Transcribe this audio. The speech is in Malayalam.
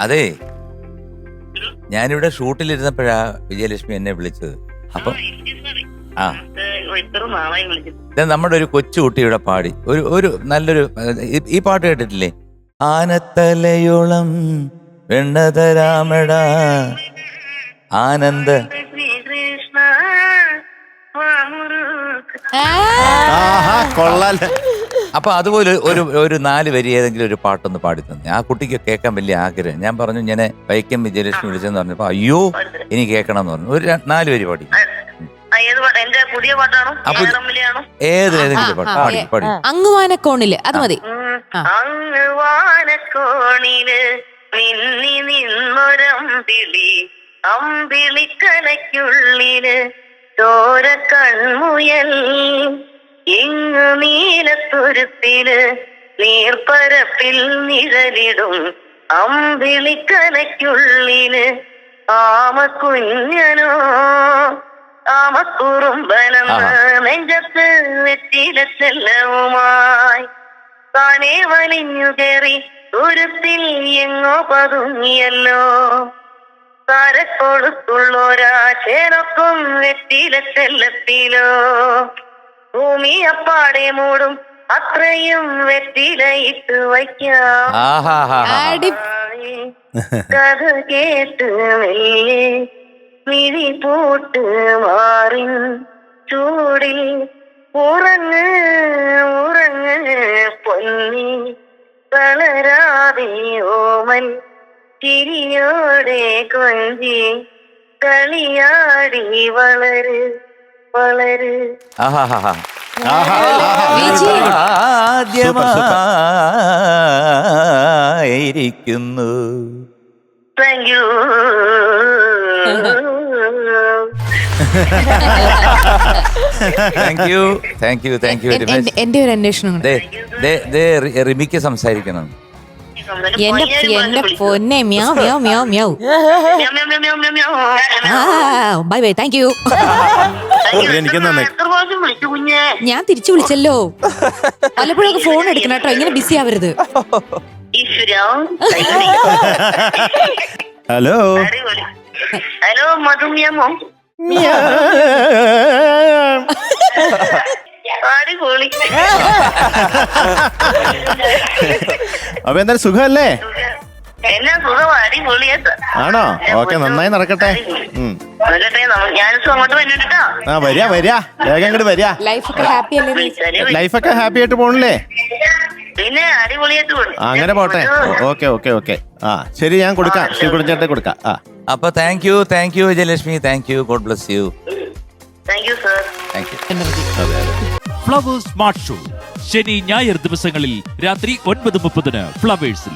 അതെ, ഞാനിവിടെ ഷൂട്ടിലിരുന്നപ്പോഴാ വിജയലക്ഷ്മി എന്നെ വിളിച്ചത്. അപ്പൊ ആ ഇത് നമ്മുടെ ഒരു കൊച്ചുകുട്ടിയുടെ പാടി ഒരു നല്ലൊരു ഈ പാട്ട് കേട്ടിട്ടില്ലേ? ആനത്തലയോളം വെണ്ണതരാമട ആനന്ദ. അപ്പൊ അതുപോലെ ഒരു 4 വരി ഏതെങ്കിലും ഒരു പാട്ടൊന്ന് പാടി തന്നെ. ആ കുട്ടിക്ക് കേൾക്കാൻ വലിയ ആഗ്രഹം. ഞാൻ പറഞ്ഞു ഇങ്ങനെ വൈക്കം വിജയലക്ഷ്മി വിളിച്ചെന്ന് പറഞ്ഞപ്പോ അയ്യോ ഇനി കേൾക്കണം എന്ന് പറഞ്ഞു. ഒരു 4 വരി പാടി. ഏതെങ്കിലും പാട്ട് പാടി പാടി. അങ്ങുവാനക്കോണില് അത് മതി. അങ്ങുവാനക്കോണില് നിന്നി നിന്നൊരമ്പിളി അമ്പിളിക്കലയ്ക്കുള്ളില് ചോര കൺമുയൽ ഇങ്ങു നീലത്തുരുത്തില് നീർപ്പരപ്പിൽ നിഴലിടും അമ്പിളിക്കലയ്ക്കുള്ളില് ആമക്കുഞ്ഞനോ ആമക്കുറുമ്പനെന്ന് നെഞ്ചത്ത് വെറ്റില ചെല്ലവുമായി താനേ വലിഞ്ഞു കയറി തുരുത്തിൽ എങ്ങോ പതുങ്ങിയല്ലോ കരക്കൊടുത്തുള്ളോരാ ചേനൊക്കും വെറ്റില ചെല്ലത്തിലോ ഭൂമി അപ്പാടെ മൂടും അത്രയും വെറ്റിലയിട്ട് വയ്ക്കാം കഥ കേട്ട് മെല്ലെ മിഴി പൂട്ട് മാറിൻ ചൂടിൽ ഉറങ്ങ് ഉറങ്ങ് പൊന്നി തളരാതെ ഓമൻ ചിരിയോടെ കൊഞ്ചി കളിയാടി വളര് വളര്. ആദ്യമായിരിക്കുന്നു. Thank you. എന്റെ ഒരു അന്വേഷണം റിമിക്ക് സംസാരിക്കണം. എന്റെ പൊന്നെ മ്യാവ് മ്യാവ് മ്യാവ് മ്യാവ്. Bye bye, thank you. ഞാൻ തിരിച്ചു വിളിച്ചല്ലോ. പലപ്പോഴൊക്കെ ഫോൺ എടുക്കണം കേട്ടോ, ഇങ്ങനെ ബിസി ആവരുത്. ഹലോ ഹലോ മധുമ്യമോ? അടിപൊളി. അപ്പൊ എന്തായാലും സുഖല്ലേ? എന്നാ സുഖം, അടിപൊളിയാ. ആണോ? ഓക്കെ, നന്നായി നടക്കട്ടെ. ഞാനിപ്പോ അങ്ങോട്ട് വന്നിട്ടാ. ആ വരിക വരിക, വേഗം ഇങ്ങോട്ട് വരിക. ലൈഫൊക്കെ ഹാപ്പി അല്ലേ? ലൈഫൊക്കെ ഹാപ്പി ആയിട്ട് പോണില്ലേ? പിന്നെ അടിപൊളിയായിട്ട് പോണു. അങ്ങനെ പോട്ടെ. Okay okay okay. ആ ശരി, ഞാൻ കൊടുക്കാം, ശ്രീകുടിച്ചേട്ടെ കൊടുക്കാം. ആ അപ്പൊ thank you Vijayalakshmi. Thank you. God bless you. Thank you sir. Thank you. Flowers smart show ശനി ഞായർ ദിവസങ്ങളിൽ രാത്രി 9:30 ഫ്ലവേഴ്സിൽ.